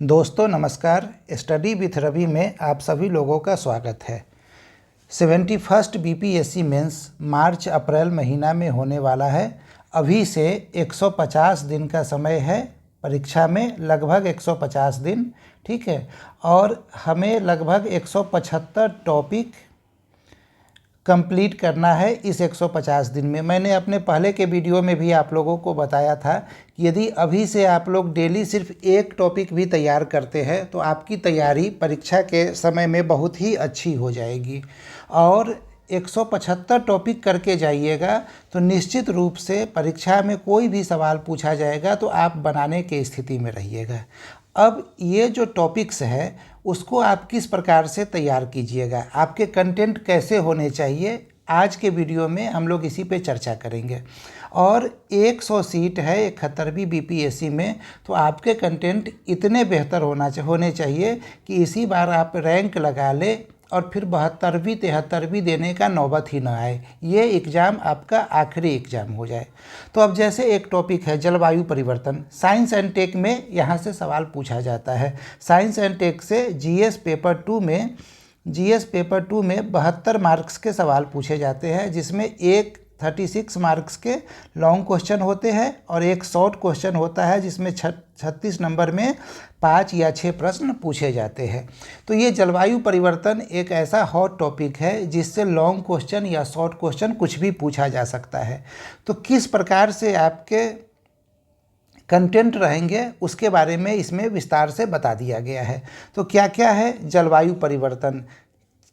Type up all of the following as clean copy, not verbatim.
दोस्तों नमस्कार। Study with Ravi में आप सभी लोगों का स्वागत है। 71st बीपीएससी मेंस मार्च अप्रैल महीना में होने वाला है। अभी से 150 दिन का समय है परीक्षा में, लगभग 150 दिन, ठीक है। और हमें लगभग 175 टॉपिक कंप्लीट करना है इस 150 दिन में। मैंने अपने पहले के वीडियो में भी आप लोगों को बताया था कि यदि अभी से आप लोग डेली सिर्फ एक टॉपिक भी तैयार करते हैं तो आपकी तैयारी परीक्षा के समय में बहुत ही अच्छी हो जाएगी। और 175 टॉपिक करके जाइएगा तो निश्चित रूप से परीक्षा में कोई भी सवाल पूछा जाएगा तो आप बनाने की स्थिति में रहिएगा। अब ये जो टॉपिक्स है उसको आप किस प्रकार से तैयार कीजिएगा, आपके कंटेंट कैसे होने चाहिए, आज के वीडियो में हम लोग इसी पे चर्चा करेंगे। और 100 सीट है 71वीं बीपीएससी में, तो आपके कंटेंट इतने बेहतर होने चाहिए कि इसी बार आप रैंक लगा ले और फिर 72वीं 73वीं देने का नौबत ही ना आए, ये एग्ज़ाम आपका आखिरी एग्ज़ाम हो जाए। तो अब जैसे एक टॉपिक है जलवायु परिवर्तन, साइंस एंड टेक में यहाँ से सवाल पूछा जाता है। साइंस एंड टेक से जीएस पेपर 2 में 72 मार्क्स के सवाल पूछे जाते हैं, जिसमें एक 36 मार्क्स के लॉन्ग क्वेश्चन होते हैं और एक शॉर्ट क्वेश्चन होता है जिसमें 36 नंबर में 5 या 6 प्रश्न पूछे जाते हैं। तो ये जलवायु परिवर्तन एक ऐसा हॉट टॉपिक है जिससे लॉन्ग क्वेश्चन या शॉर्ट क्वेश्चन कुछ भी पूछा जा सकता है। तो किस प्रकार से आपके कंटेंट रहेंगे उसके बारे में इसमें विस्तार से बता दिया गया है। तो क्या क्या है जलवायु परिवर्तन,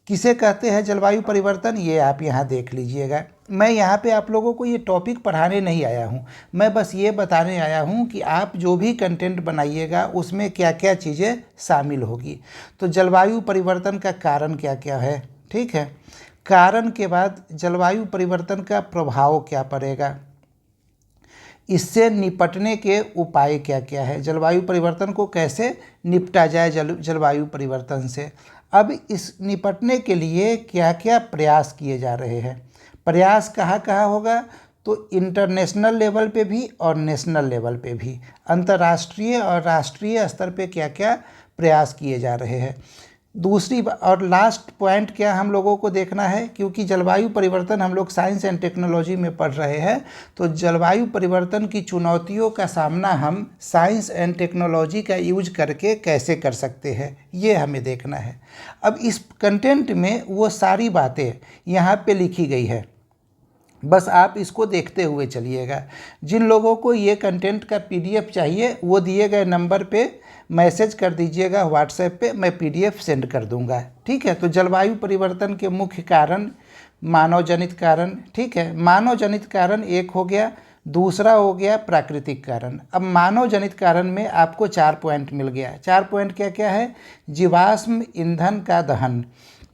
किसे कहते हैं जलवायु परिवर्तन, ये आप यहाँ देख लीजिएगा। मैं यहाँ पे आप लोगों को ये टॉपिक पढ़ाने नहीं आया हूँ, मैं बस ये बताने आया हूँ कि आप जो भी कंटेंट बनाइएगा उसमें क्या क्या चीज़ें शामिल होगी। तो जलवायु परिवर्तन का कारण क्या क्या है, ठीक है। कारण के बाद जलवायु परिवर्तन का प्रभाव क्या पड़ेगा, इससे निपटने के उपाय क्या क्या है, जलवायु परिवर्तन को कैसे निपटा जाए जलवायु परिवर्तन से। अब इस निपटने के लिए क्या क्या प्रयास किए जा रहे हैं, प्रयास कहाँ कहाँ होगा, तो इंटरनेशनल लेवल पे भी और नेशनल लेवल पे भी, अंतर्राष्ट्रीय और राष्ट्रीय स्तर पे क्या क्या प्रयास किए जा रहे हैं। दूसरी और लास्ट पॉइंट क्या हम लोगों को देखना है, क्योंकि जलवायु परिवर्तन हम लोग साइंस एंड टेक्नोलॉजी में पढ़ रहे हैं, तो जलवायु परिवर्तन की चुनौतियों का सामना हम साइंस एंड टेक्नोलॉजी का यूज करके कैसे कर सकते हैं, ये हमें देखना है। अब इस कंटेंट में वो सारी बातें यहाँ पे लिखी गई है, बस आप इसको देखते हुए चलिएगा। जिन लोगों को ये कंटेंट का पीडीएफ चाहिए वो दिए गए नंबर पे मैसेज कर दीजिएगा व्हाट्सएप पे, मैं पीडीएफ सेंड कर दूंगा, ठीक है। तो जलवायु परिवर्तन के मुख्य कारण मानव जनित कारण, ठीक है, मानव जनित कारण एक हो गया, दूसरा हो गया प्राकृतिक कारण। अब मानव जनित कारण में आपको 4 पॉइंट मिल गया। 4 पॉइंट क्या क्या है, जीवाश्म ईंधन का दहन,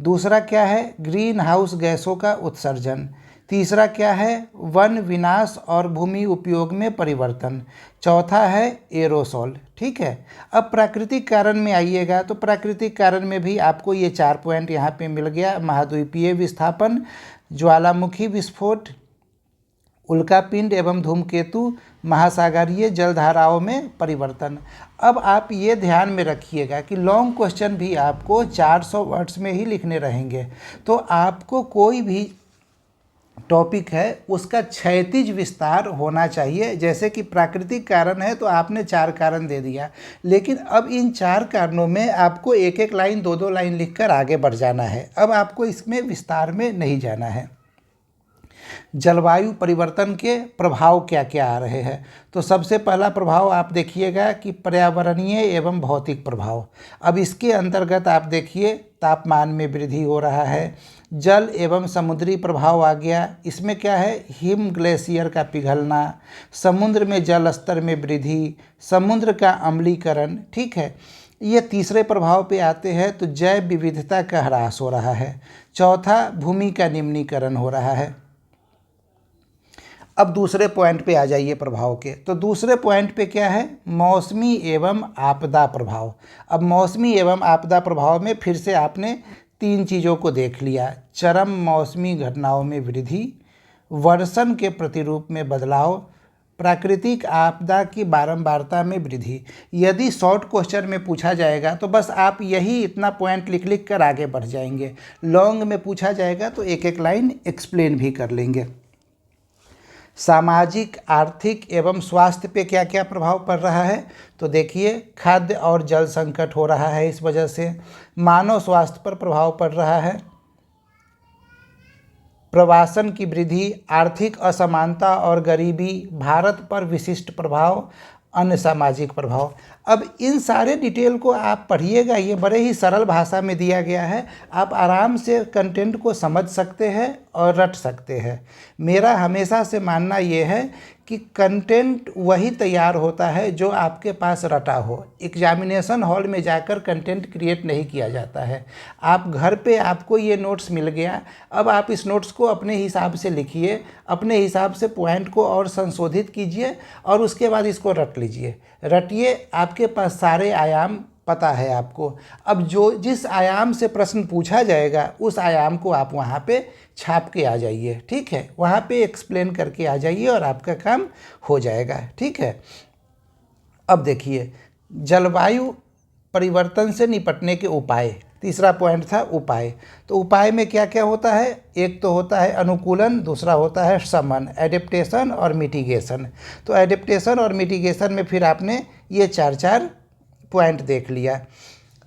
दूसरा क्या है ग्रीन हाउस गैसों का उत्सर्जन, तीसरा क्या है वन विनाश और भूमि उपयोग में परिवर्तन, चौथा है एरोसोल, ठीक है। अब प्राकृतिक कारण में आइएगा तो प्राकृतिक कारण में भी आपको ये 4 पॉइंट यहाँ पे मिल गया, महाद्वीपीय विस्थापन, ज्वालामुखी विस्फोट, उल्कापिंड एवं धूमकेतु, महासागरीय जलधाराओं में परिवर्तन। अब आप ये ध्यान में रखिएगा कि लॉन्ग क्वेश्चन भी आपको 400 वर्ड्स में ही लिखने रहेंगे, तो आपको कोई भी टॉपिक है उसका क्षैतिज विस्तार होना चाहिए। जैसे कि प्राकृतिक कारण है तो आपने 4 कारण दे दिया, लेकिन अब इन 4 कारणों में आपको एक एक लाइन 2-2 लाइन लिखकर आगे बढ़ जाना है। अब आपको इसमें विस्तार में नहीं जाना है। जलवायु परिवर्तन के प्रभाव क्या क्या आ रहे हैं, तो सबसे पहला प्रभाव आप देखिएगा कि पर्यावरणीय एवं भौतिक प्रभाव। अब इसके अंतर्गत आप देखिए तापमान में वृद्धि हो रहा है, जल एवं समुद्री प्रभाव आ गया, इसमें क्या है हिम ग्लेशियर का पिघलना, समुद्र में जल स्तर में वृद्धि, समुद्र का अम्लीकरण, ठीक है। ये तीसरे प्रभाव पे आते हैं तो जैव विविधता का ह्रास हो रहा है, चौथा भूमि का निम्नीकरण हो रहा है। अब दूसरे पॉइंट पे आ जाइए प्रभाव के, तो दूसरे पॉइंट पे क्या है मौसमी एवं आपदा प्रभाव। अब मौसमी एवं आपदा प्रभाव में फिर से आपने 3 चीज़ों को देख लिया, चरम मौसमी घटनाओं में वृद्धि, वर्षण के प्रतिरूप में बदलाव, प्राकृतिक आपदा की बारंबारता में वृद्धि। यदि शॉर्ट क्वेश्चन में पूछा जाएगा तो बस आप यही इतना पॉइंट लिख लिख कर आगे बढ़ जाएंगे। लॉन्ग में पूछा जाएगा तो एक एक लाइन एक्सप्लेन भी कर लेंगे। सामाजिक, आर्थिक एवं स्वास्थ्य पे क्या क्या प्रभाव पड़ रहा है, तो देखिए खाद्य और जल संकट हो रहा है, इस वजह से मानव स्वास्थ्य पर प्रभाव पड़ रहा है, प्रवासन की वृद्धि, आर्थिक असमानता और गरीबी, भारत पर विशिष्ट प्रभाव, अन्य सामाजिक प्रभाव। अब इन सारे डिटेल को आप पढ़िएगा, ये बड़े ही सरल भाषा में दिया गया है, आप आराम से कंटेंट को समझ सकते हैं और रट सकते हैं। मेरा हमेशा से मानना ये है कि कंटेंट वही तैयार होता है जो आपके पास रटा हो। एग्जामिनेशन हॉल में जाकर कंटेंट क्रिएट नहीं किया जाता है। आप घर पे आपको ये नोट्स मिल गया, अब आप इस नोट्स को अपने हिसाब से लिखिए, अपने हिसाब से पॉइंट को और संशोधित कीजिए और उसके बाद इसको रट लीजिए। रटिए, आपके पास सारे आयाम पता है आपको। अब जो जिस आयाम से प्रश्न पूछा जाएगा उस आयाम को आप वहाँ पे छाप के आ जाइए, ठीक है, वहाँ पे एक्सप्लेन करके आ जाइए और आपका काम हो जाएगा, ठीक है। अब देखिए जलवायु परिवर्तन से निपटने के उपाय, तीसरा पॉइंट था उपाय। तो उपाय में क्या क्या होता है, एक तो होता है अनुकूलन, दूसरा होता है शमन, एडेप्टेशन और मिटिगेशन। तो एडेप्टेशन और मिटिगेशन में फिर आपने ये चार पॉइंट देख लिया।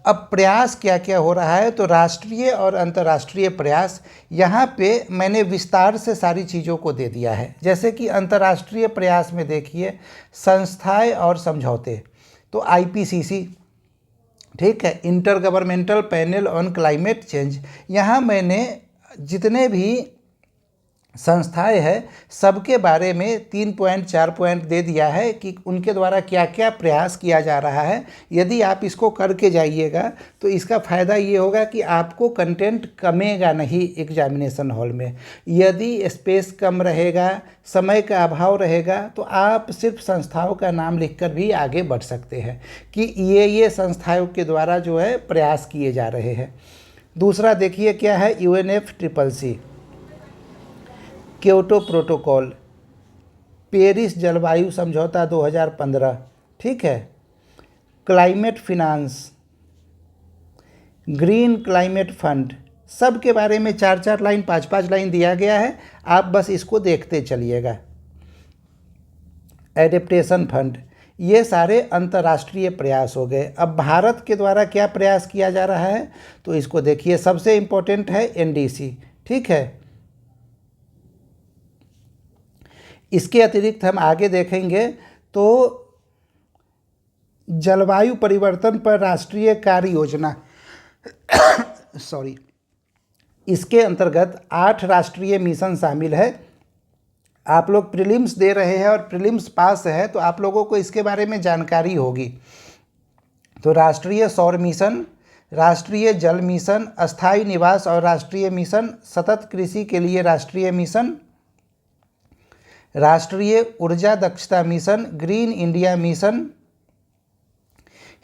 अब प्रयास क्या क्या हो रहा है, तो राष्ट्रीय और अंतर्राष्ट्रीय प्रयास, यहाँ पे मैंने विस्तार से सारी चीज़ों को दे दिया है। जैसे कि अंतर्राष्ट्रीय प्रयास में देखिए संस्थाएं और समझौते, तो IPCC, ठीक है, inter governmental panel on climate change. यहाँ मैंने जितने भी संस्थाएं हैं सबके बारे में 3 पॉइंट 4 पॉइंट दे दिया है कि उनके द्वारा क्या क्या प्रयास किया जा रहा है। यदि आप इसको करके जाइएगा तो इसका फ़ायदा ये होगा कि आपको कंटेंट कमेगा नहीं एग्जामिनेशन हॉल में। यदि स्पेस कम रहेगा, समय का अभाव रहेगा, तो आप सिर्फ संस्थाओं का नाम लिखकर भी आगे बढ़ सकते हैं कि ये संस्थाओं के द्वारा जो है प्रयास किए जा रहे हैं। दूसरा देखिए क्या है, UNFCCC, क्योटो प्रोटोकॉल, पेरिस जलवायु समझौता 2015, ठीक है, climate finance, green climate fund, सब के बारे में 4-4 लाइन 5-5 लाइन दिया गया है, आप बस इसको देखते चलिएगा। एडेप्टेशन फंड, ये सारे अंतर्राष्ट्रीय प्रयास हो गए। अब भारत के द्वारा क्या प्रयास किया जा रहा है, तो इसको देखिए, सबसे इम्पोर्टेंट है NDC, ठीक है। इसके अतिरिक्त हम आगे देखेंगे तो जलवायु परिवर्तन पर राष्ट्रीय कार्य योजना इसके अंतर्गत 8 राष्ट्रीय मिशन शामिल है। आप लोग प्रीलिम्स दे रहे हैं और प्रीलिम्स पास है तो आप लोगों को इसके बारे में जानकारी होगी। तो राष्ट्रीय सौर मिशन, राष्ट्रीय जल मिशन, अस्थायी निवास और राष्ट्रीय मिशन, सतत कृषि के लिए राष्ट्रीय मिशन, राष्ट्रीय ऊर्जा दक्षता mission, green India mission,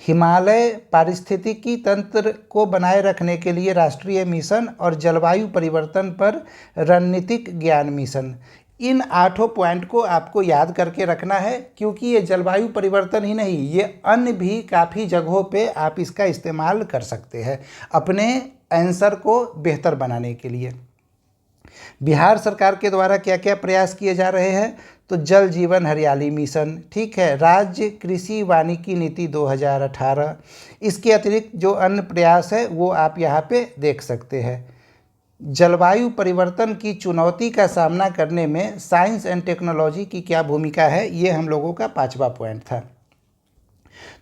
Himalaya पारिस्थितिकी तंत्र को बनाए रखने के लिए राष्ट्रीय मिशन और जलवायु परिवर्तन पर रणनीतिक ज्ञान मिशन। इन 8 पॉइंट को आपको याद करके रखना है, क्योंकि ये जलवायु परिवर्तन ही नहीं, ये अन्य भी काफ़ी जगहों पे आप इसका इस्तेमाल कर सकते हैं अपने आंसर को बेहतर बनाने के लिए। बिहार सरकार के द्वारा क्या क्या प्रयास किए जा रहे हैं, तो जल जीवन हरियाली मिशन, ठीक है, राज्य कृषि वानिकी नीति 2018। इसके अतिरिक्त जो अन्य प्रयास है वो आप यहाँ पे देख सकते हैं। जलवायु परिवर्तन की चुनौती का सामना करने में साइंस एंड टेक्नोलॉजी की क्या भूमिका है, ये हम लोगों का 5वां पॉइंट था।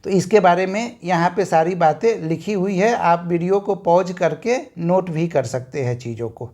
तो इसके बारे में यहाँ पे सारी बातें लिखी हुई है, आप वीडियो को पॉज करके नोट भी कर सकते हैं चीज़ों को।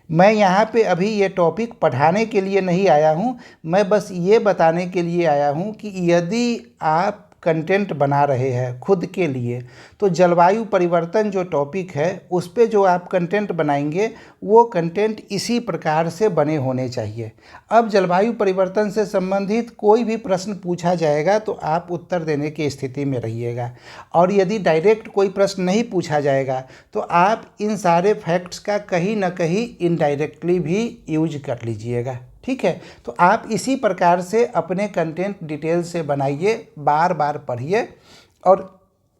मैं यहाँ पे अभी ये टॉपिक पढ़ाने के लिए नहीं आया हूँ, मैं बस ये बताने के लिए आया हूँ कि यदि आप कंटेंट बना रहे हैं खुद के लिए तो जलवायु परिवर्तन जो टॉपिक है उस पे जो आप कंटेंट बनाएंगे वो कंटेंट इसी प्रकार से बने होने चाहिए। अब जलवायु परिवर्तन से संबंधित कोई भी प्रश्न पूछा जाएगा तो आप उत्तर देने की स्थिति में रहिएगा, और यदि डायरेक्ट कोई प्रश्न नहीं पूछा जाएगा तो आप इन सारे फैक्ट्स का कहीं ना कहीं इनडायरेक्टली भी यूज कर लीजिएगा। ठीक है। तो आप इसी प्रकार से अपने कंटेंट डिटेल से बनाइए, बार बार पढ़िए, और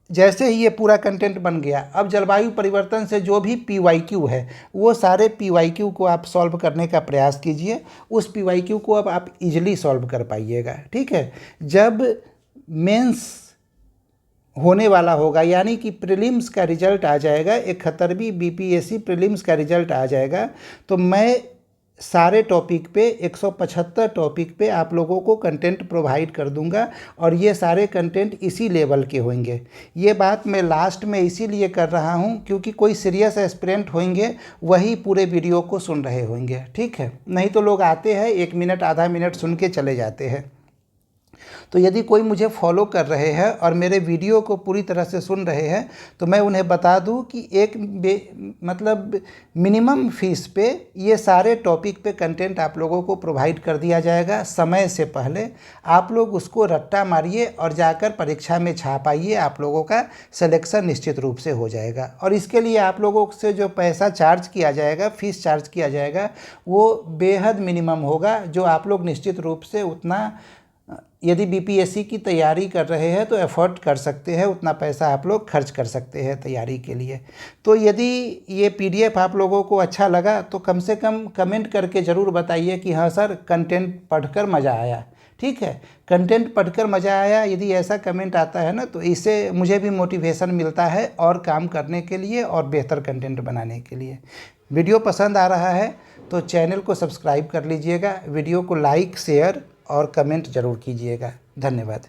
जैसे ही ये पूरा कंटेंट बन गया, अब जलवायु परिवर्तन से जो भी PYQ है वो सारे PYQ को आप सॉल्व करने का प्रयास कीजिए। उस PYQ को अब आप इजीली सॉल्व कर पाइएगा, ठीक है। जब मेंस होने वाला होगा, यानी कि प्रीलिम्स का रिजल्ट आ जाएगा, 71वीं BPSC प्रीलिम्स का रिजल्ट आ जाएगा, तो मैं सारे टॉपिक पे 175 टॉपिक पे आप लोगों को कंटेंट प्रोवाइड कर दूंगा, और ये सारे कंटेंट इसी लेवल के होंगे। ये बात मैं लास्ट में इसीलिए कर रहा हूँ क्योंकि कोई सीरियस एस्पिरेंट होंगे वही पूरे वीडियो को सुन रहे होंगे, ठीक है। नहीं तो लोग आते हैं 1 मिनट आधा मिनट सुन के चले जाते हैं। तो यदि कोई मुझे फॉलो कर रहे हैं और मेरे वीडियो को पूरी तरह से सुन रहे हैं, तो मैं उन्हें बता दूं कि मतलब मिनिमम फीस पे ये सारे टॉपिक पे कंटेंट आप लोगों को प्रोवाइड कर दिया जाएगा समय से पहले। आप लोग उसको रट्टा मारिए और जाकर परीक्षा में छाप आइए, आप लोगों का सिलेक्शन निश्चित रूप से हो जाएगा। और इसके लिए आप लोगों से जो पैसा चार्ज किया जाएगा, फीस चार्ज किया जाएगा, वो बेहद मिनिमम होगा, जो आप लोग निश्चित रूप से उतना, यदि BPSC की तैयारी कर रहे हैं तो एफर्ट कर सकते हैं, उतना पैसा आप लोग खर्च कर सकते हैं तैयारी के लिए। तो यदि ये PDF आप लोगों को अच्छा लगा तो कम से कम कमेंट करके ज़रूर बताइए कि हाँ सर, कंटेंट पढ़कर मज़ा आया, ठीक है। कंटेंट पढ़कर मज़ा आया, यदि ऐसा कमेंट आता है ना, तो इससे मुझे भी मोटिवेशन मिलता है और काम करने के लिए और बेहतर कंटेंट बनाने के लिए। वीडियो पसंद आ रहा है तो चैनल को सब्सक्राइब कर लीजिएगा, वीडियो को लाइक, शेयर और कमेंट ज़रूर कीजिएगा। धन्यवाद।